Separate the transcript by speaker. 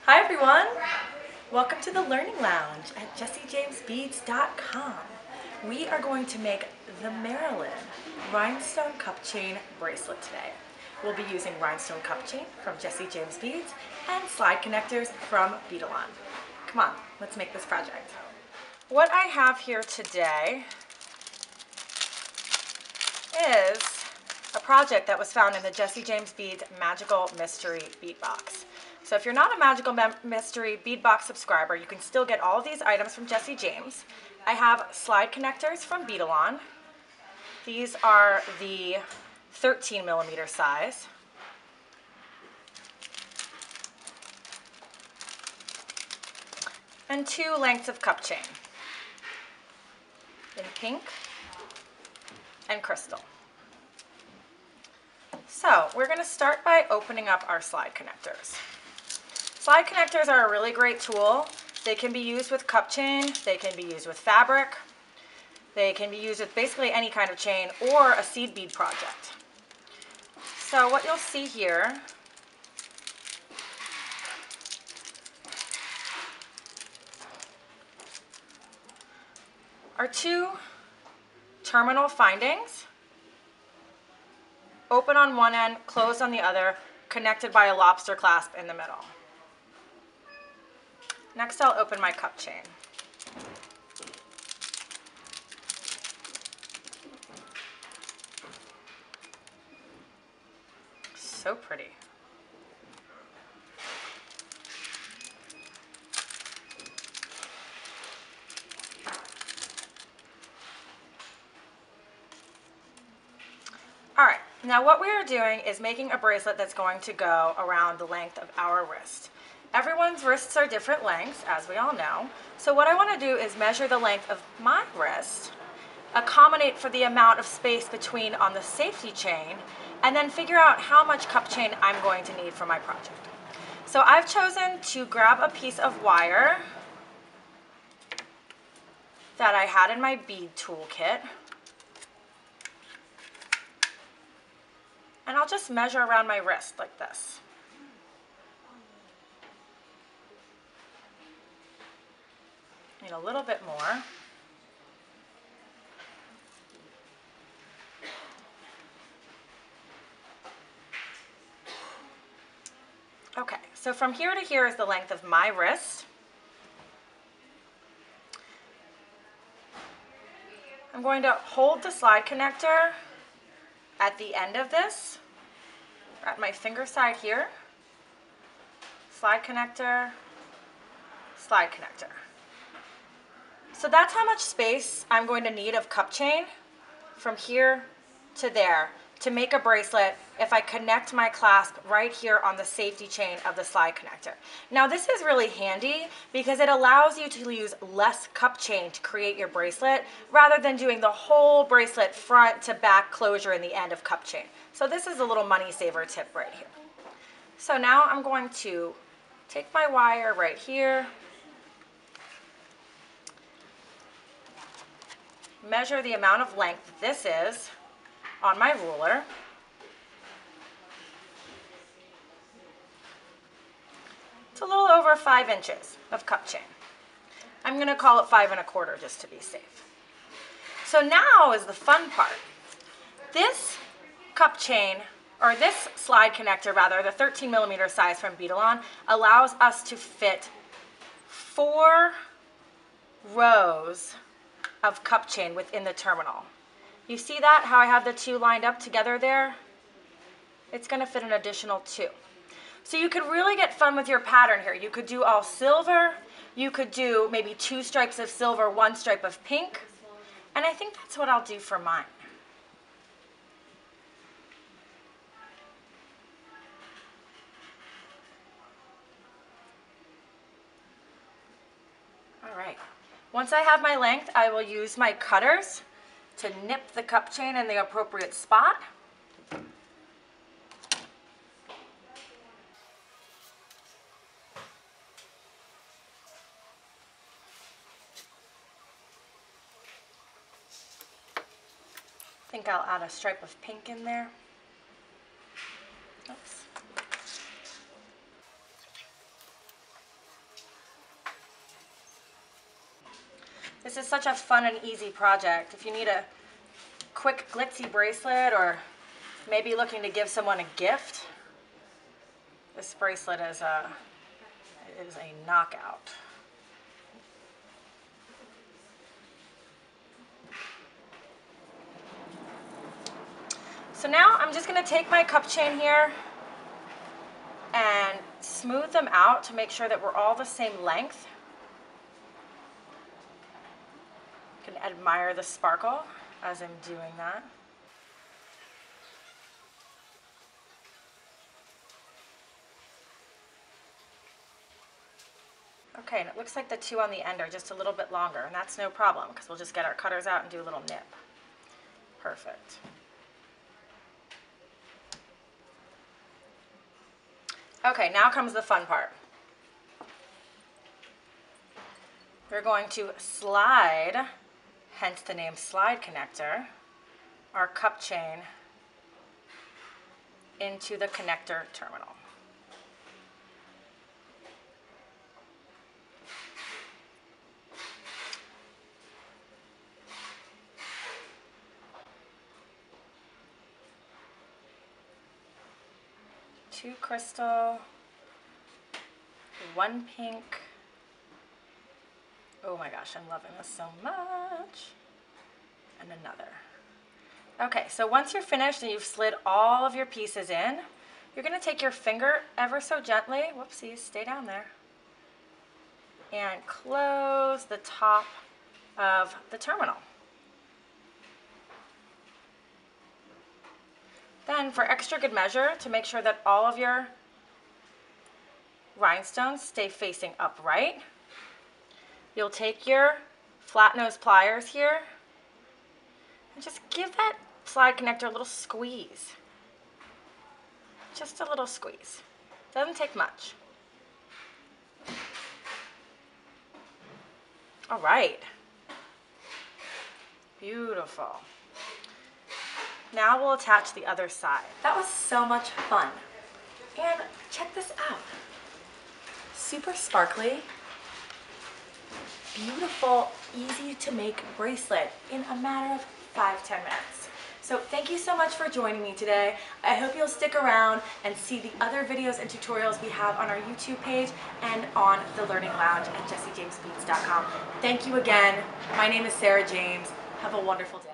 Speaker 1: Hi everyone! Welcome to the Learning Lounge at jessiejamesbeads.com. We are going to make the Marilyn rhinestone cup chain bracelet today. We'll be using rhinestone cup chain from Jessie James Beads and slide connectors from Beadalon. Come on, let's make this project. What I have here today is a project that was found in the Jessie James Beads Magical Mystery Bead Box. So if you're not a Magical Mystery Bead Box subscriber, you can still get all of these items from Jessie James. I have slide connectors from Beadalon. These are the 13mm size. And 2 lengths of cup chain in pink and crystal. So we're going to start by opening up our slide connectors. Slide connectors are a really great tool. They can be used with cup chain, they can be used with fabric, they can be used with basically any kind of chain or a seed bead project. So what you'll see here are 2 terminal findings, open on one end, closed on the other, connected by a lobster clasp in the middle. Next, I'll open my cup chain. So pretty. All right, now what we are doing is making a bracelet that's going to go around the length of our wrist. Everyone's wrists are different lengths, as we all know. So what I want to do is measure the length of my wrist, accommodate for the amount of space between on the safety chain, and then figure out how much cup chain I'm going to need for my project. So I've chosen to grab a piece of wire that I had in my bead toolkit, and I'll just measure around my wrist like this. Need a little bit more. Okay, so from here to here is the length of my wrist. I'm going to hold the slide connector at the end of this, at my finger side here. Slide connector, slide connector. So that's how much space I'm going to need of cup chain from here to there to make a bracelet if I connect my clasp right here on the safety chain of the slide connector. Now this is really handy because it allows you to use less cup chain to create your bracelet rather than doing the whole bracelet front to back closure in the end of cup chain. So this is a little money saver tip right here. So now I'm going to take my wire right here, measure the amount of length this is on my ruler. It's a little over 5 inches of cup chain. I'm going to call it 5 1/4 just to be safe. So now is the fun part. This cup chain, or this slide connector rather, the 13mm size from Beadalon, allows us to fit 4 rows of cup chain within the terminal. You see that, how I have the 2 lined up together there? It's going to fit an additional 2. So you could really get fun with your pattern here. You could do all silver, you could do maybe 2 stripes of silver, 1 stripe of pink, and I think that's what I'll do for mine. All right. Once I have my length, I will use my cutters to nip the cup chain in the appropriate spot. I think I'll add a stripe of pink in there. Oops. This is such a fun and easy project. If you need a quick glitzy bracelet or maybe looking to give someone a gift, this bracelet is a knockout. So now I'm just going to take my cup chain here and smooth them out to make sure that we're all the same length. You can admire the sparkle as I'm doing that. Okay, and it looks like the two on the end are just a little bit longer, and that's no problem because we'll just get our cutters out and do a little nip. Perfect. Okay, now comes the fun part. We're going to slide, hence the name slide connector, our cup chain into the connector terminal. Two crystal, one pink. Oh my gosh, I'm loving this so much. And another. Okay, so once you're finished and you've slid all of your pieces in, you're going to take your finger ever so gently, whoopsies, stay down there, and close the top of the terminal. Then for extra good measure, to make sure that all of your rhinestones stay facing upright, you'll take your flat nose pliers here and just give that slide connector a little squeeze. Just a little squeeze. Doesn't take much. All right. Beautiful. Now we'll attach the other side. That was so much fun. And check this out. Super sparkly, beautiful, easy to make bracelet in a matter of 5-10 minutes. So thank you so much for joining me today. I hope you'll stick around and see the other videos and tutorials we have on our YouTube page and on the Learning Lounge at jessiejamesbeads.com. Thank you again. My name is Sarah James. Have a wonderful day.